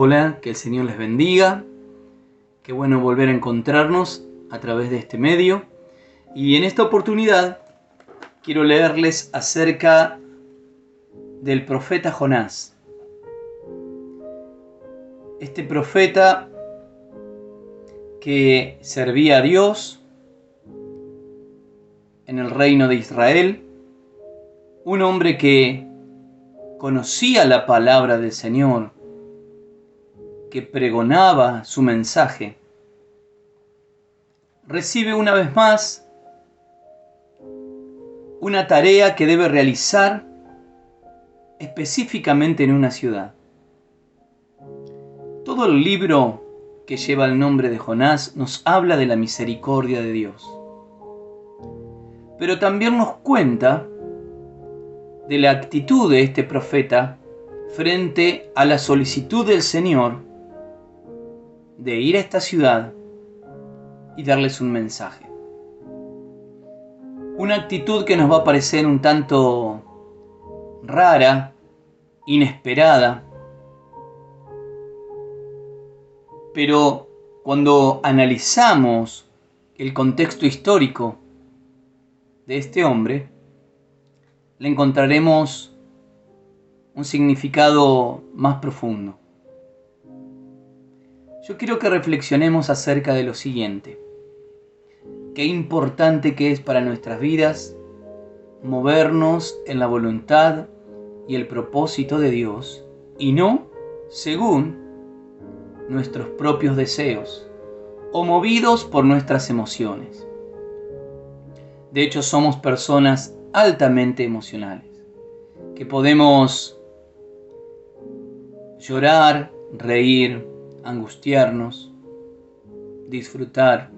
Hola, que el Señor les bendiga. Qué bueno volver a encontrarnos a través de este medio. Y en esta oportunidad quiero leerles acerca del profeta Jonás. Este profeta que servía a Dios en el reino de Israel, un hombre que conocía la palabra del Señor, que pregonaba su mensaje, recibe una vez más una tarea que debe realizar específicamente en una ciudad. Todo el libro que lleva el nombre de Jonás nos habla de la misericordia de Dios, pero también nos cuenta de la actitud de este profeta frente a la solicitud del Señor de ir a esta ciudad y darles un mensaje. Una actitud que nos va a parecer un tanto rara, inesperada, pero cuando analizamos el contexto histórico de este hombre, le encontraremos un significado más profundo. Yo quiero que reflexionemos acerca de lo siguiente. Qué importante que es para nuestras vidas movernos en la voluntad y el propósito de Dios y no según nuestros propios deseos o movidos por nuestras emociones. De hecho, somos personas altamente emocionales, que podemos llorar, reír, angustiarnos, disfrutar.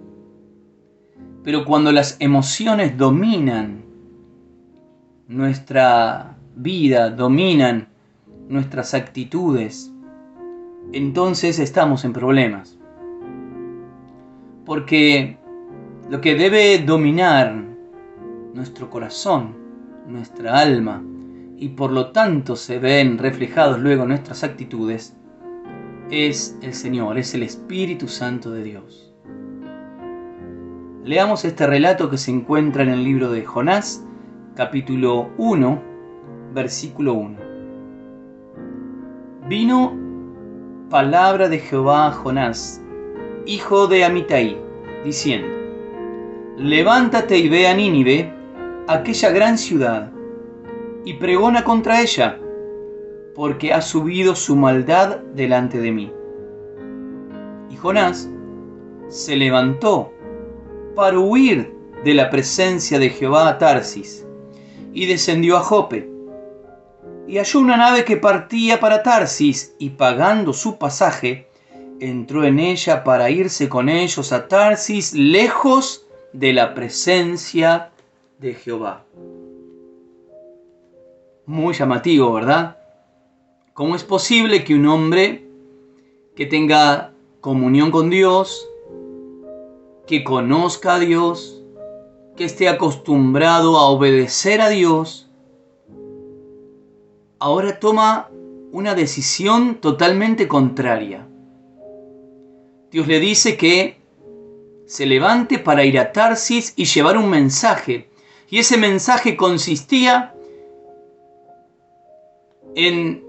Pero cuando las emociones dominan nuestra vida, dominan nuestras actitudes, entonces estamos en problemas. Porque lo que debe dominar nuestro corazón, nuestra alma, y por lo tanto se ven reflejados luego nuestras actitudes, es el Señor, es el Espíritu Santo de Dios. Leamos este relato que se encuentra en el libro de Jonás, capítulo 1, versículo 1. Vino palabra de Jehová a Jonás, hijo de Amitai, diciendo: Levántate y ve a Nínive, aquella gran ciudad, y pregona contra ella, porque ha subido su maldad delante de mí. Y Jonás se levantó para huir de la presencia de Jehová a Tarsis, y descendió a Jope, y halló una nave que partía para Tarsis, y pagando su pasaje, entró en ella para irse con ellos a Tarsis, lejos de la presencia de Jehová. Muy llamativo, ¿verdad? ¿Cómo es posible que un hombre que tenga comunión con Dios, que conozca a Dios, que esté acostumbrado a obedecer a Dios, ahora toma una decisión totalmente contraria? Dios le dice que se levante para ir a Tarsis y llevar un mensaje, y ese mensaje consistía en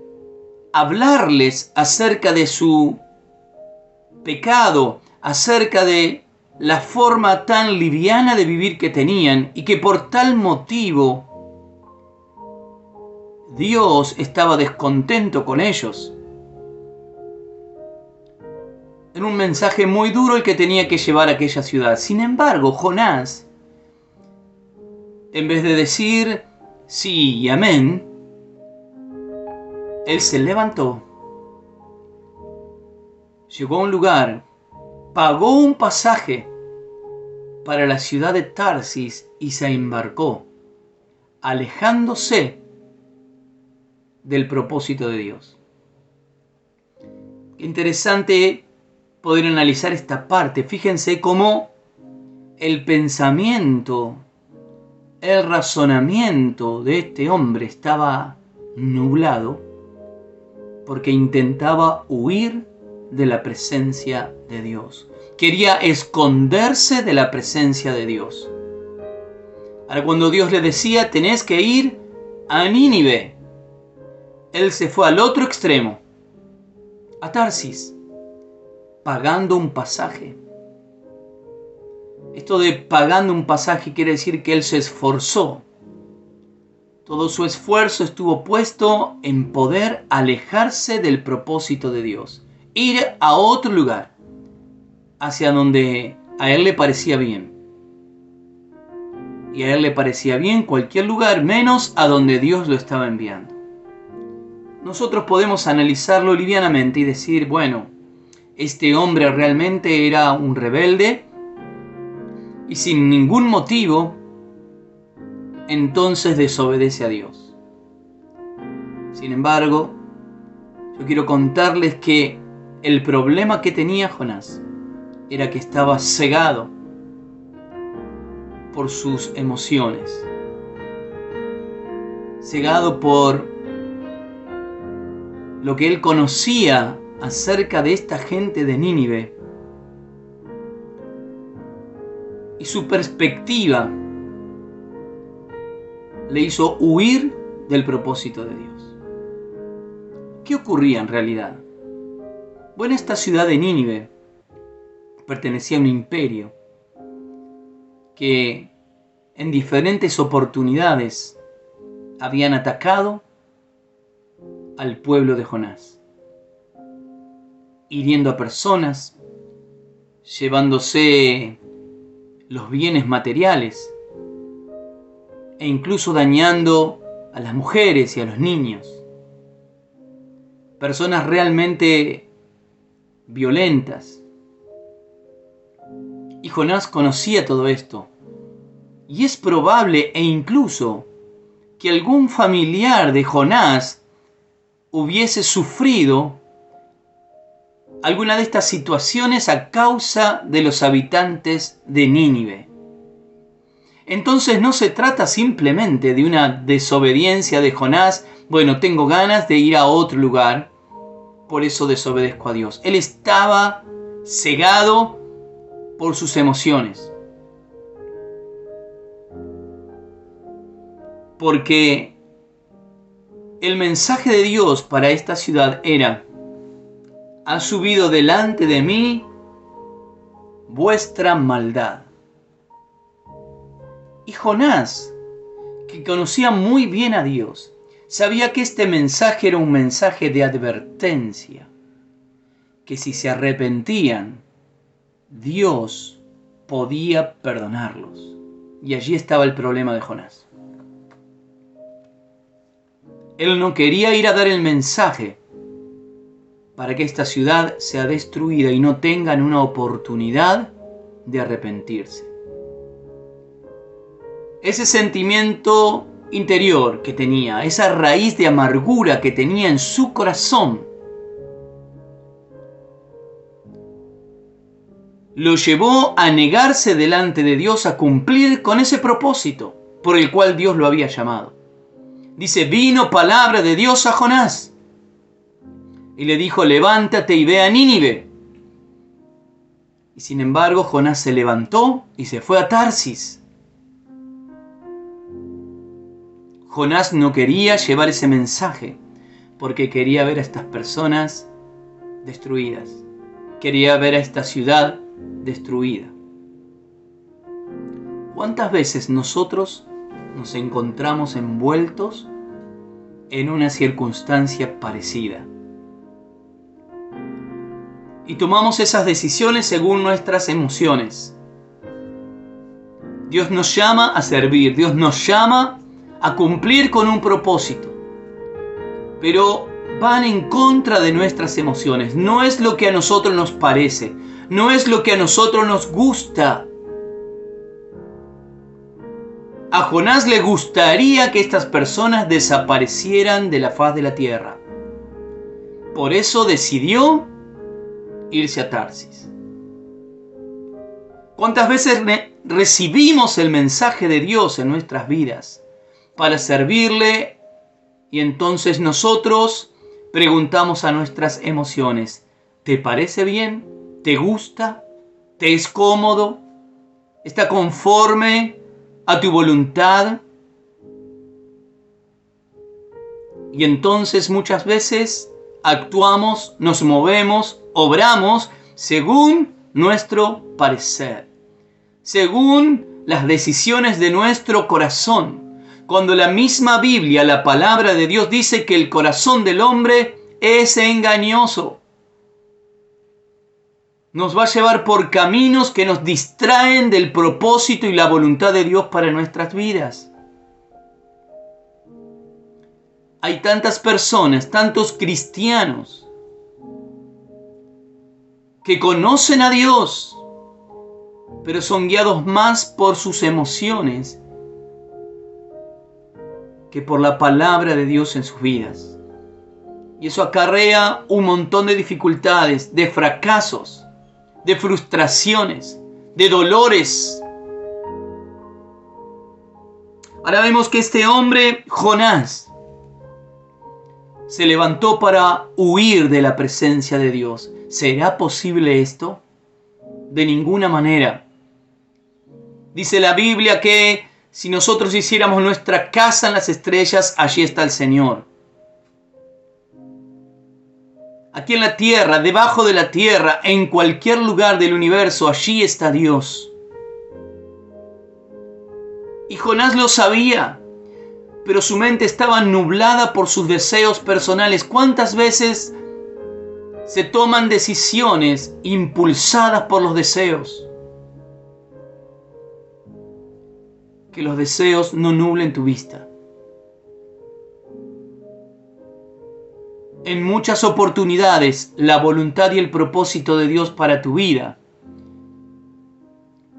hablarles acerca de su pecado, acerca de la forma tan liviana de vivir que tenían, y que por tal motivo Dios estaba descontento con ellos. Era un mensaje muy duro el que tenía que llevar a aquella ciudad. Sin embargo, Jonás, en vez de decir sí y amén, él se levantó, llegó a un lugar, pagó un pasaje para la ciudad de Tarsis y se embarcó, alejándose del propósito de Dios. Qué interesante poder analizar esta parte. Fíjense cómo el pensamiento, el razonamiento de este hombre estaba nublado porque intentaba huir de la presencia de Dios. Quería esconderse de la presencia de Dios. Ahora, cuando Dios le decía, tenés que ir a Nínive, él se fue al otro extremo, a Tarsis, pagando un pasaje. Esto de pagando un pasaje quiere decir que él se esforzó. Todo su esfuerzo estuvo puesto en poder alejarse del propósito de Dios, ir a otro lugar, hacia donde a él le parecía bien. Y a él le parecía bien cualquier lugar, menos a donde Dios lo estaba enviando. Nosotros podemos analizarlo livianamente y decir, bueno, este hombre realmente era un rebelde y sin ningún motivo, entonces desobedece a Dios. Sin embargo, yo quiero contarles que el problema que tenía Jonás era que estaba cegado por sus emociones, cegado por lo que él conocía acerca de esta gente de Nínive, y su perspectiva le hizo huir del propósito de Dios. ¿Qué ocurría en realidad? Bueno, esta ciudad de Nínive pertenecía a un imperio que en diferentes oportunidades habían atacado al pueblo de Jonás, hiriendo a personas, llevándose los bienes materiales e incluso dañando a las mujeres y a los niños. Personas realmente violentas. Y Jonás conocía todo esto. Y es probable e incluso que algún familiar de Jonás hubiese sufrido alguna de estas situaciones a causa de los habitantes de Nínive. Entonces no se trata simplemente de una desobediencia de Jonás. Bueno, tengo ganas de ir a otro lugar, por eso desobedezco a Dios. Él estaba cegado por sus emociones. Porque el mensaje de Dios para esta ciudad era: ha subido delante de mí vuestra maldad. Y Jonás, que conocía muy bien a Dios, sabía que este mensaje era un mensaje de advertencia, que si se arrepentían, Dios podía perdonarlos. Y allí estaba el problema de Jonás. Él no quería ir a dar el mensaje para que esta ciudad sea destruida y no tengan una oportunidad de arrepentirse. Ese sentimiento interior que tenía, esa raíz de amargura que tenía en su corazón, lo llevó a negarse delante de Dios a cumplir con ese propósito por el cual Dios lo había llamado. Dice, vino palabra de Dios a Jonás y le dijo, levántate y ve a Nínive. Y sin embargo, Jonás se levantó y se fue a Tarsis. Jonás no quería llevar ese mensaje porque quería ver a estas personas destruidas. Quería ver a esta ciudad destruida. ¿Cuántas veces nosotros nos encontramos envueltos en una circunstancia parecida? Y tomamos esas decisiones según nuestras emociones. Dios nos llama a servir, Dios nos llama a cumplir con un propósito, pero van en contra de nuestras emociones. No es lo que a nosotros nos parece, no es lo que a nosotros nos gusta. A Jonás le gustaría que estas personas desaparecieran de la faz de la tierra. Por eso decidió irse a Tarsis. ¿Cuántas veces recibimos el mensaje de Dios en nuestras vidas para servirle y entonces nosotros preguntamos a nuestras emociones: ¿te parece bien? ¿Te gusta? ¿Te es cómodo? ¿Está conforme a tu voluntad? Y entonces muchas veces actuamos, nos movemos, obramos según nuestro parecer, según las decisiones de nuestro corazón, cuando la misma Biblia, la palabra de Dios, dice que el corazón del hombre es engañoso. Nos va a llevar por caminos que nos distraen del propósito y la voluntad de Dios para nuestras vidas. Hay tantas personas, tantos cristianos que conocen a Dios, pero son guiados más por sus emociones que por la palabra de Dios en sus vidas. Y eso acarrea un montón de dificultades, de fracasos, de frustraciones, de dolores. Ahora vemos que este hombre, Jonás, se levantó para huir de la presencia de Dios. ¿Será posible esto? De ninguna manera. Dice la Biblia que si nosotros hiciéramos nuestra casa en las estrellas, allí está el Señor. Aquí en la tierra, debajo de la tierra, en cualquier lugar del universo, allí está Dios. Y Jonás lo sabía, pero su mente estaba nublada por sus deseos personales. ¿Cuántas veces se toman decisiones impulsadas por los deseos? Que los deseos no nublen tu vista. En muchas oportunidades, la voluntad y el propósito de Dios para tu vida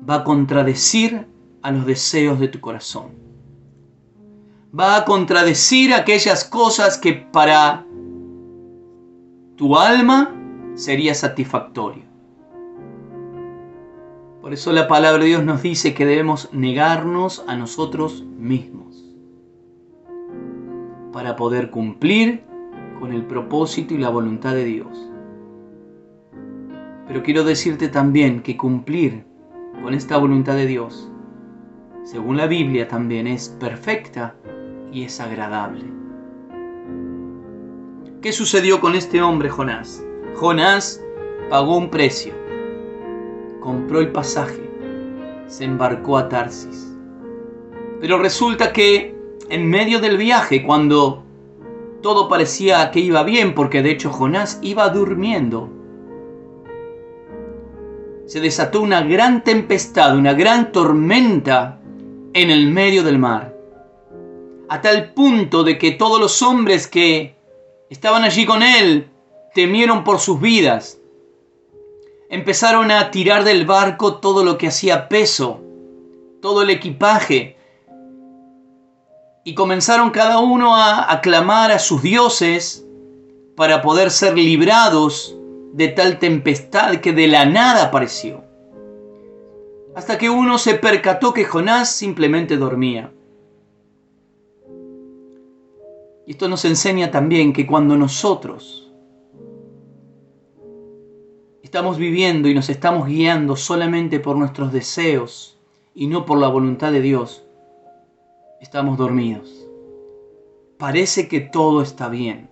va a contradecir a los deseos de tu corazón. Va a contradecir aquellas cosas que para tu alma sería satisfactorio. Por eso la palabra de Dios nos dice que debemos negarnos a nosotros mismos para poder cumplir con el propósito y la voluntad de Dios. Pero quiero decirte también que cumplir con esta voluntad de Dios, según la Biblia, también es perfecta y es agradable. ¿Qué sucedió con este hombre Jonás? Jonás pagó un precio, compró el pasaje, se embarcó a Tarsis. Pero resulta que en medio del viaje, cuando todo parecía que iba bien, porque de hecho Jonás iba durmiendo, se desató una gran tempestad, una gran tormenta en el medio del mar, a tal punto de que todos los hombres que estaban allí con él temieron por sus vidas. Empezaron a tirar del barco todo lo que hacía peso, todo el equipaje, y comenzaron cada uno a clamar a sus dioses para poder ser librados de tal tempestad que de la nada apareció. Hasta que uno se percató que Jonás simplemente dormía. Y esto nos enseña también que cuando nosotros estamos viviendo y nos estamos guiando solamente por nuestros deseos y no por la voluntad de Dios, estamos dormidos. Parece que todo está bien.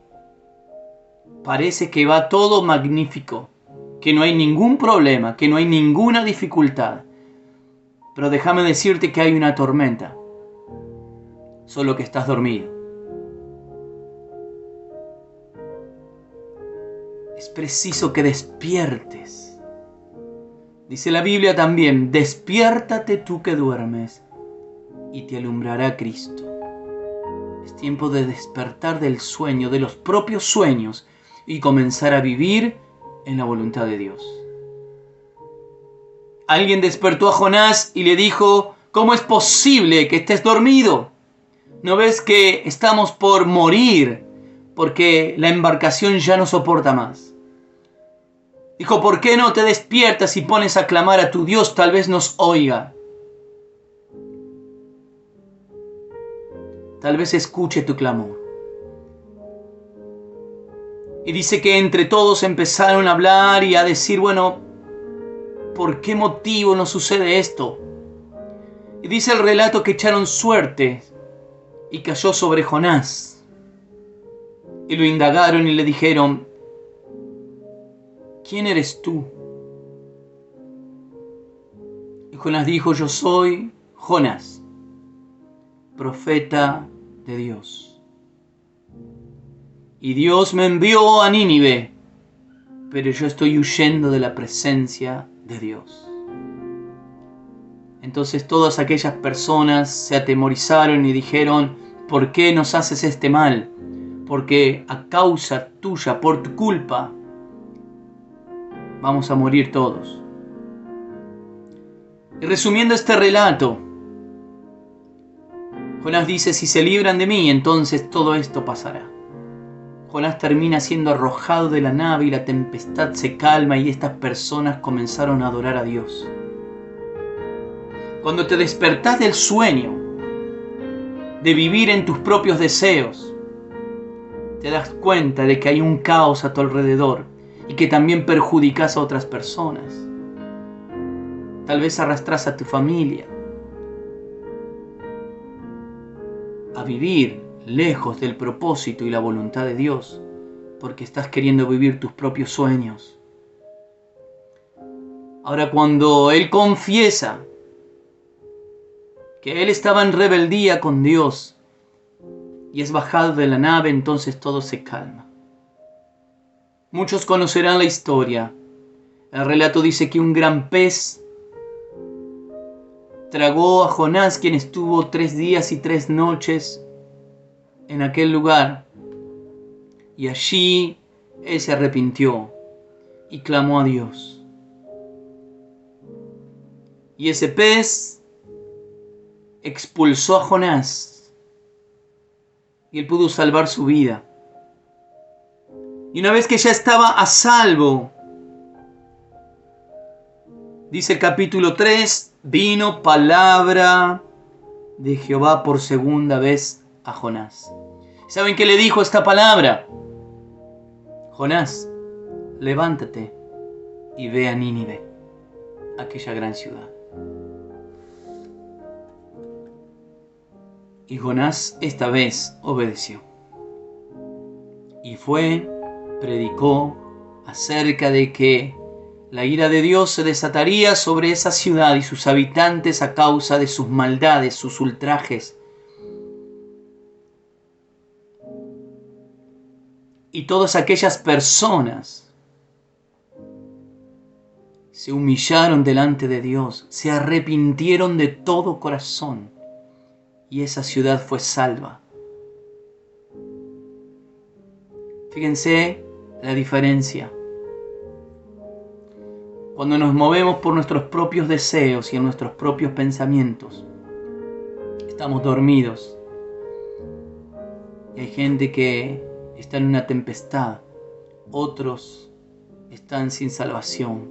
Parece que va todo magnífico, que no hay ningún problema, que no hay ninguna dificultad. Pero déjame decirte que hay una tormenta, solo que estás dormido. Es preciso que despiertes. Dice la Biblia también: despiértate tú que duermes y te alumbrará Cristo. Es tiempo de despertar del sueño, de los propios sueños, y comenzar a vivir en la voluntad de Dios. Alguien despertó a Jonás y le dijo: ¿cómo es posible que estés dormido? ¿No ves que estamos por morir porque la embarcación ya no soporta más? Dijo: ¿por qué no te despiertas y pones a clamar a tu Dios? Tal vez nos oiga. Tal vez escuche tu clamor. Y dice que entre todos empezaron a hablar y a decir, bueno, ¿por qué motivo nos sucede esto? Y dice el relato que echaron suerte y cayó sobre Jonás. Y lo indagaron y le dijeron, ¿quién eres tú? Y Jonás dijo, yo soy Jonás, profeta de Dios. Y Dios me envió a Nínive, pero yo estoy huyendo de la presencia de Dios. Entonces todas aquellas personas se atemorizaron y dijeron, ¿por qué nos haces este mal? Porque a causa tuya, por tu culpa, vamos a morir todos. Y resumiendo este relato, Jonás dice, si se libran de mí, entonces todo esto pasará. Jonás termina siendo arrojado de la nave y la tempestad se calma y estas personas comenzaron a adorar a Dios. Cuando te despertás del sueño de vivir en tus propios deseos, te das cuenta de que hay un caos a tu alrededor y que también perjudicas a otras personas. Tal vez arrastras a tu familia a vivir lejos del propósito y la voluntad de Dios, porque estás queriendo vivir tus propios sueños. Ahora, cuando él confiesa que él estaba en rebeldía con Dios y es bajado de la nave, entonces todo se calma. Muchos conocerán la historia. El relato dice que un gran pez tragó a Jonás, quien estuvo 3 días y 3 noches en aquel lugar, y allí él se arrepintió y clamó a Dios. Y ese pez expulsó a Jonás y él pudo salvar su vida. Y una vez que ya estaba a salvo, dice el capítulo 3, vino palabra de Jehová por segunda vez a Jonás. ¿Saben qué le dijo esta palabra? Jonás, levántate y ve a Nínive, aquella gran ciudad. Y Jonás esta vez obedeció. Y fue, predicó acerca de que la ira de Dios se desataría sobre esa ciudad y sus habitantes a causa de sus maldades, sus ultrajes. Y todas aquellas personas se humillaron delante de Dios, se arrepintieron de todo corazón y esa ciudad fue salva. Fíjense la diferencia. Cuando nos movemos por nuestros propios deseos y en nuestros propios pensamientos, estamos dormidos. Y hay gente que está en una tempestad, otros están sin salvación,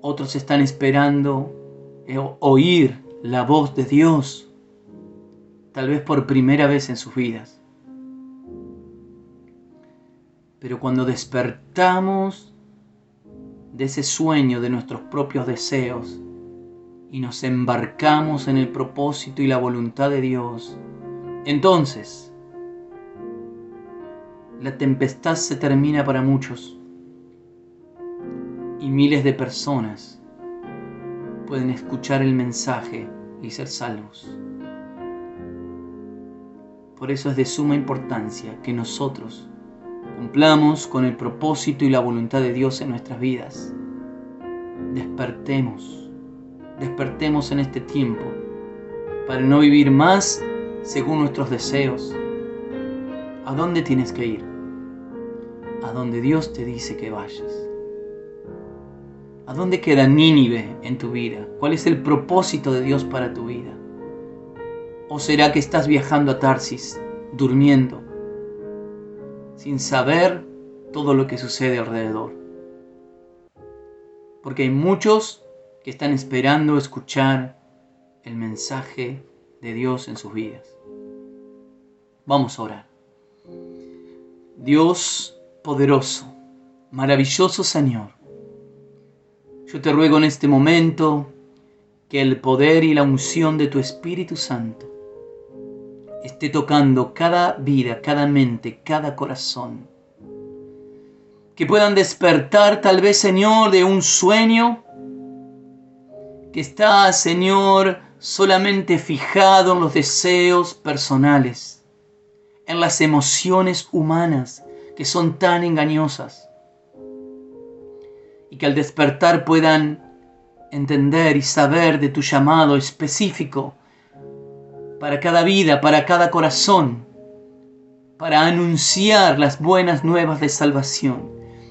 otros están esperando oír la voz de Dios, tal vez por primera vez en sus vidas. Pero cuando despertamos de ese sueño de nuestros propios deseos y nos embarcamos en el propósito y la voluntad de Dios, entonces la tempestad se termina para muchos y miles de personas pueden escuchar el mensaje y ser salvos. Por eso es de suma importancia que nosotros cumplamos con el propósito y la voluntad de Dios en nuestras vidas. Despertemos en este tiempo para no vivir más según nuestros deseos. ¿A dónde tienes que ir? A donde Dios te dice que vayas. ¿A dónde queda Nínive en tu vida? ¿Cuál es el propósito de Dios para tu vida? ¿O será que estás viajando a Tarsis, durmiendo, sin saber todo lo que sucede alrededor? Porque hay muchos que están esperando escuchar el mensaje de Dios en sus vidas. Vamos a orar. Dios poderoso, maravilloso Señor, yo te ruego en este momento que el poder y la unción de tu Espíritu Santo esté tocando cada vida, cada mente, cada corazón. Que puedan despertar tal vez, Señor, de un sueño que está, Señor, solamente fijado en los deseos personales, en las emociones humanas que son tan engañosas. Y que al despertar puedan entender y saber de tu llamado específico para cada vida, para cada corazón, para anunciar las buenas nuevas de salvación,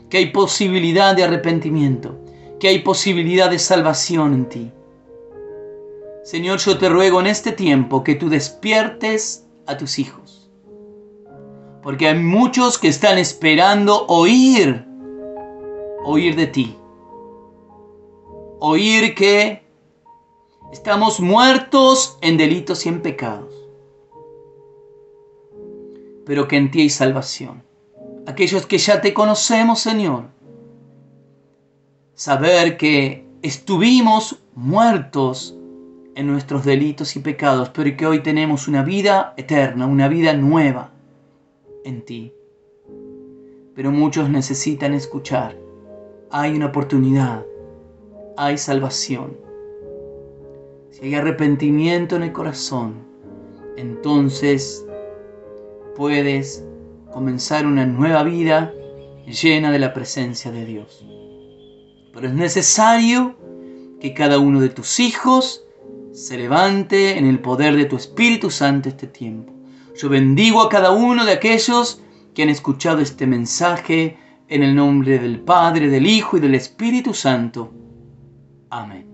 que hay posibilidad de arrepentimiento, que hay posibilidad de salvación en ti. Señor, yo te ruego en este tiempo que tú despiertes a tus hijos, porque hay muchos que están esperando oír de ti, oír que estamos muertos en delitos y en pecados, pero que en ti hay salvación. Aquellos que ya te conocemos, Señor, saber que estuvimos muertos en nuestros delitos y pecados, pero que hoy tenemos una vida eterna, una vida nueva en ti. Pero muchos necesitan escuchar. Hay una oportunidad, hay salvación. Si hay arrepentimiento en el corazón, entonces puedes comenzar una nueva vida llena de la presencia de Dios. Pero es necesario que cada uno de tus hijos se levante en el poder de tu Espíritu Santo este tiempo. Yo bendigo a cada uno de aquellos que han escuchado este mensaje en el nombre del Padre, del Hijo y del Espíritu Santo. Amén.